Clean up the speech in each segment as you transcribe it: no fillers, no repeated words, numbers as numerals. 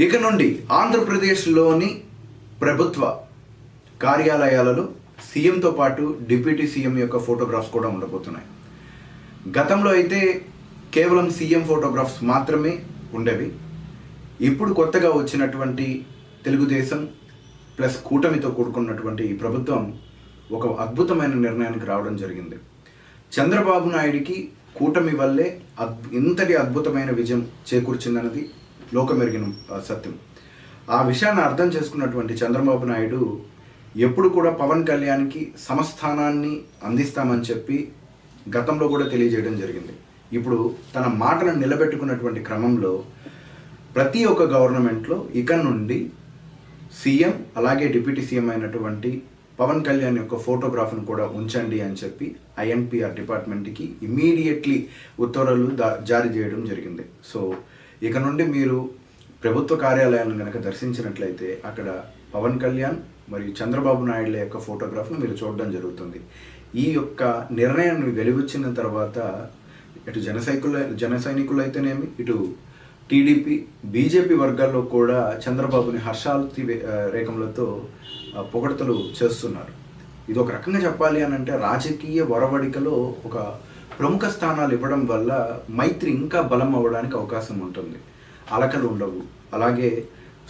ఇక నుండి ఆంధ్రప్రదేశ్లోని ప్రభుత్వ కార్యాలయాలలో సీఎంతో పాటు డిప్యూటీ సీఎం యొక్క ఫోటోగ్రాఫ్స్ కూడా ఉండబోతున్నాయి. గతంలో అయితే కేవలం సీఎం ఫోటోగ్రాఫ్స్ మాత్రమే ఉండేవి. ఇప్పుడు కొత్తగా వచ్చినటువంటి తెలుగుదేశం ప్లస్ కూటమితో కూడుకున్నటువంటి ఈ ప్రభుత్వం ఒక అద్భుతమైన నిర్ణయానికి రావడం జరిగింది. చంద్రబాబు నాయుడికి కూటమి వల్లే ఇంతటి అద్భుతమైన విజయం చేకూర్చిందన్నది లోకమెరిగిన సత్యం. ఆ విషయాన్ని అర్థం చేసుకున్నటువంటి చంద్రబాబు నాయుడు ఎప్పుడు కూడా పవన్ కళ్యాణ్కి సమస్థానాన్ని అందిస్తామని చెప్పి గతంలో కూడా తెలియజేయడం జరిగింది. ఇప్పుడు తన మాటను నిలబెట్టుకున్నటువంటి క్రమంలో ప్రతి ఒక్క గవర్నమెంట్లో ఇక నుండి సీఎం అలాగే డిప్యూటీ సీఎం అయినటువంటి పవన్ కళ్యాణ్ యొక్క ఫోటోగ్రాఫ్ను కూడా ఉంచండి అని చెప్పి ఐఎన్పిఆర్ డిపార్ట్మెంట్కి ఇమీడియట్లీ ఉత్తర్వులు జారీ చేయడం జరిగింది. సో ఇక నుండి మీరు ప్రభుత్వ కార్యాలయాలను కనుక దర్శించినట్లయితే అక్కడ పవన్ కళ్యాణ్ మరియు చంద్రబాబు నాయుడుల యొక్క ఫోటోగ్రాఫ్ను మీరు చూడడం జరుగుతుంది. ఈ యొక్క నిర్ణయాన్ని వెలువచ్చిన తర్వాత ఇటు జన సైనికులు అయితేనేమి, ఇటు టీడీపీ బీజేపీ వర్గాల్లో కూడా చంద్రబాబుని హర్షాల్తి రేఖములతో పొగడతలు చేస్తున్నారు. ఇది ఒక రకంగా చెప్పాలి అని అంటే రాజకీయ ఒరవడికలో ఒక ప్రముఖ స్థానాలు ఇవ్వడం వల్ల మైత్రి ఇంకా బలం అవ్వడానికి అవకాశం ఉంటుంది. అలకలు ఉండవు. అలాగే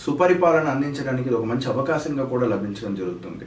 సుపరిపాలన అందించడానికి ఇది ఒక మంచి అవకాశంగా కూడా లభించడం జరుగుతుంది.